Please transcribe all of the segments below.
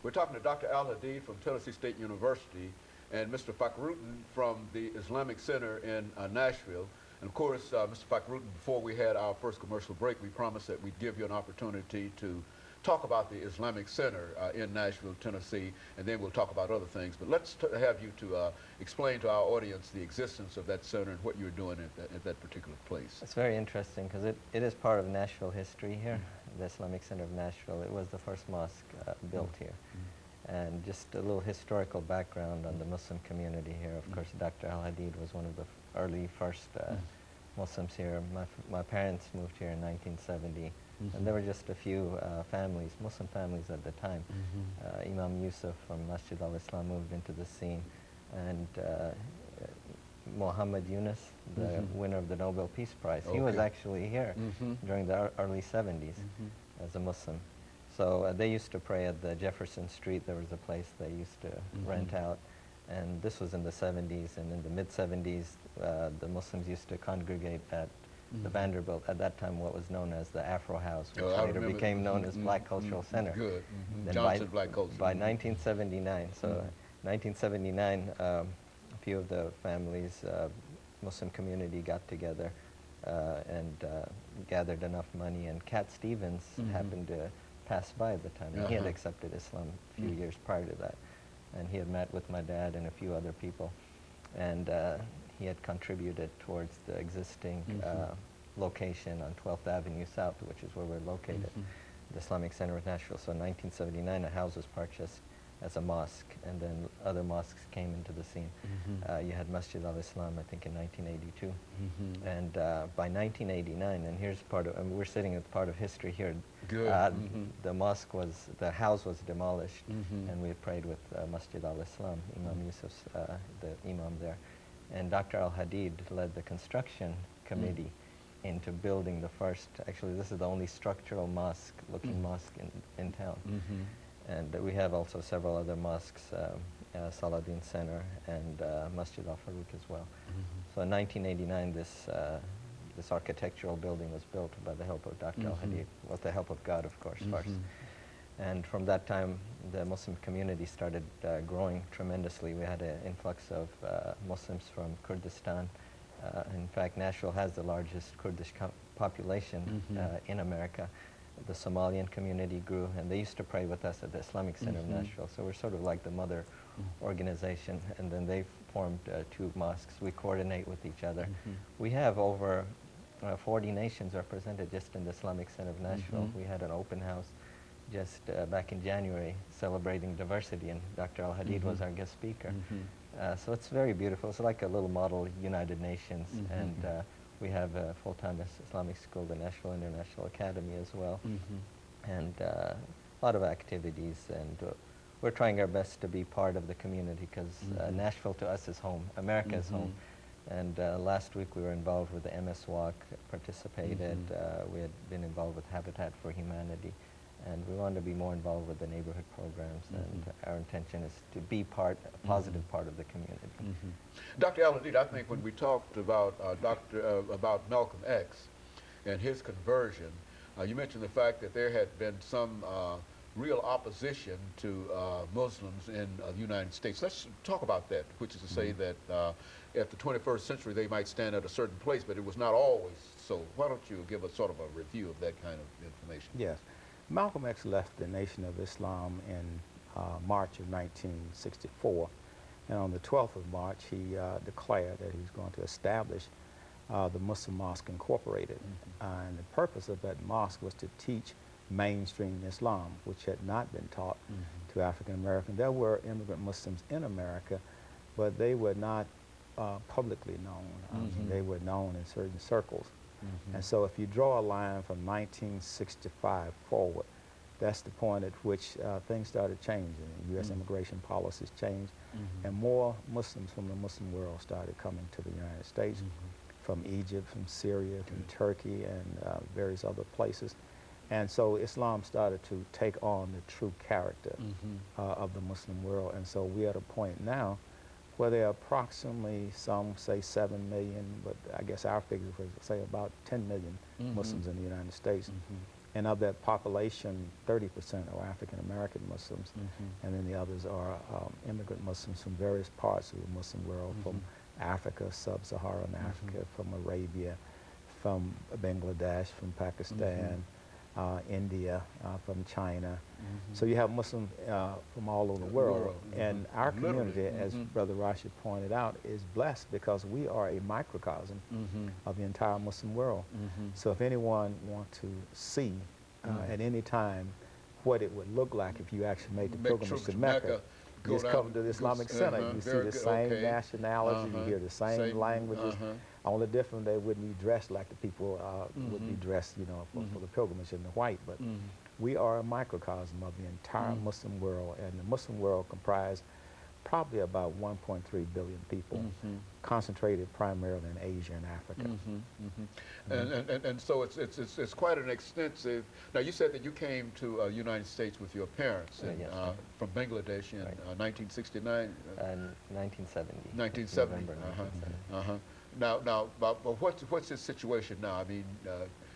We're talking to Dr. Al-Hadid from Tennessee State University and Mr. Farhruddin from the Islamic Center in Nashville. And of course, Mr. Farhruddin, before we had our first commercial break, we promised that we'd give you an opportunity to talk about the Islamic Center in Nashville, Tennessee, and then we'll talk about other things. But let's have you to explain to our audience the existence of that center and what you're doing at that particular place. It's very interesting because it is part of Nashville history here, the Islamic Center of Nashville. It was the first mosque built here. And just a little historical background on the Muslim community here. Of course, Dr. Al-Hadid was one of the early first Muslims here. My parents moved here in 1970. And there were just a few families, Muslim families at the time. Imam Yusuf from Masjid al-Islam moved into the scene. And Muhammad Yunus, the winner of the Nobel Peace Prize, he was actually here during the early 70s as a Muslim. So they used to pray at the Jefferson Street. There was a place they used to rent out. And this was in the 70s. And in the mid-70s, the Muslims used to congregate at the Vanderbilt, at that time what was known as the Afro House, which later became known as Black Cultural Center. Good. Then Johnson Black Culture. By 1979, so 1979, a few of the families, Muslim community got together and gathered enough money, and Cat Stevens happened to pass by at the time. And he had accepted Islam a few years prior to that. And he had met with my dad and a few other people. And he had contributed towards the existing location on 12th Avenue South, which is where we're located, the Islamic Center of Nashville. So in 1979, a house was purchased as a mosque, and then other mosques came into the scene. You had Masjid al-Islam, I think, in 1982. And by 1989, and here's part of, we're sitting at part of history here. The mosque was, the house was demolished, and we prayed with Masjid al-Islam, Imam Yusuf's, the imam there. And Dr. Al-Hadid led the construction committee into building the first, actually this is the only structural mosque-looking mosque in town. And we have also several other mosques, Saladin Center and Masjid al-Faruq as well. So in 1989, this architectural building was built by the help of Dr. Al-Hadid, with the help of God, of course, first. And from that time, the Muslim community started growing tremendously. We had an influx of Muslims from Kurdistan. In fact, Nashville has the largest Kurdish population in America. The Somalian community grew, and they used to pray with us at the Islamic Center of Nashville. So we're sort of like the mother organization, and then they formed 2 mosques. We coordinate with each other. We have over 40 nations represented just in the Islamic Center of Nashville. We had an open house just back in January celebrating diversity, and Dr. Al-Hadid was our guest speaker. So it's very beautiful. It's like a little model United Nations, and we have a full-time Islamic school, the Nashville International Academy as well, and a lot of activities, and we're trying our best to be part of the community because Nashville to us is home, America is home. And last week we were involved with the MS Walk, participated, we had been involved with Habitat for Humanity, and we want to be more involved with the neighborhood programs, and our intention is to be part, a positive part of the community. Dr. Al-Hadid, I think when we talked about about Malcolm X and his conversion, you mentioned the fact that there had been some real opposition to Muslims in the United States. Let's talk about that, which is to say that at the 21st century they might stand at a certain place, but it was not always so. Why don't you give us sort of a review of that kind of information? Yes. Malcolm X left the Nation of Islam in March of 1964, and on the 12th of March he declared that he was going to establish the Muslim Mosque Incorporated. And the purpose of that mosque was to teach mainstream Islam, which had not been taught to African Americans. There were immigrant Muslims in America, but they were not publicly known. They were known in certain circles. And so if you draw a line from 1965 forward, that's the point at which things started changing. U.S. immigration policies changed, and more Muslims from the Muslim world started coming to the United States, from Egypt, from Syria, from Turkey, and various other places. And so Islam started to take on the true character of the Muslim world. And so we're at a point now where there are approximately, some say 7 million, but I guess our figures would say about 10 million Muslims in the United States. And of that population, 30% are African American Muslims, and then the others are immigrant Muslims from various parts of the Muslim world, from Africa, sub-Saharan Africa, from Arabia, from Bangladesh, from Pakistan, India, from China. So you have Muslims from all over the world. And our community, as Brother Rashid pointed out, is blessed because we are a microcosm of the entire Muslim world. So if anyone wants to see at any time what it would look like if you actually made the pilgrimage to Mecca, just come to the Islamic Center. You see the same nationality, you hear the same languages. Only different, they wouldn't be dressed like the people would be dressed, you know, for the pilgrimage in the white. But we are a microcosm of the entire Muslim world, and the Muslim world comprised probably about 1.3 billion people, concentrated primarily in Asia and Africa. And so it's quite an extensive. Now you said that you came to United States with your parents from Bangladesh in 1969. 1970. 1970. November 1970. Now, but what's his situation now? I mean,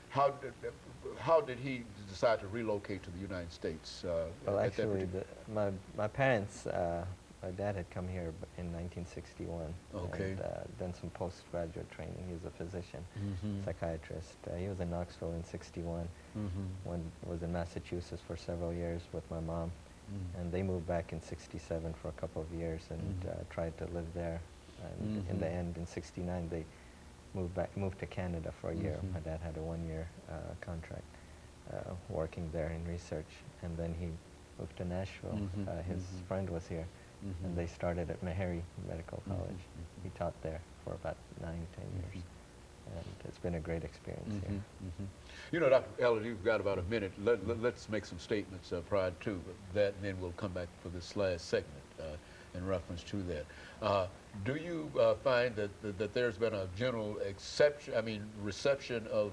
how did he decide to relocate to the United States? Well, actually, my parents, my dad had come here in 1961 and done some postgraduate training. He was a physician, psychiatrist. He was in Knoxville in '61. Was in Massachusetts for several years with my mom, and they moved back in '67 for a couple of years and tried to live there. And in the end, in '69, they moved to Canada for a year. My dad had a one-year contract working there in research, and then he moved to Nashville. His friend was here, and they started at Meharry Medical College. He taught there for about 9-10 years, and it's been a great experience here. You know, Dr. Al-Hadid, we've got about a minute. Let's make some statements prior to that, and then we'll come back for this last segment in reference to that. Do you find that there's been a general reception of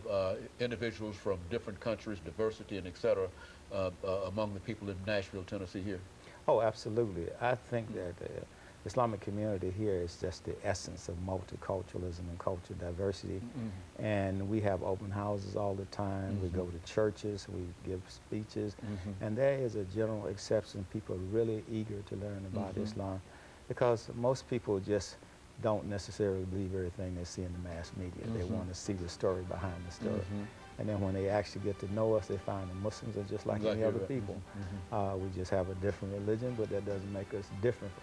individuals from different countries, diversity and et cetera, among the people in Nashville, Tennessee here? Oh, absolutely. I think that the Islamic community here is just the essence of multiculturalism and cultural diversity. And we have open houses all the time. We go to churches, we give speeches, and there is a general acceptance. People are really eager to learn about Islam, because most people just don't necessarily believe everything they see in the mass media. They want to see the story behind the story. And then when they actually get to know us, they find that Muslims are just like any other people. We just have a different religion, but that doesn't make us different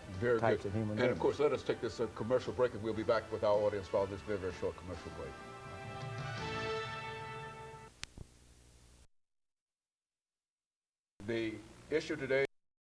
types of human beings. And of course, let us take this commercial break, and we'll be back with our audience following this very, very short commercial break. The issue today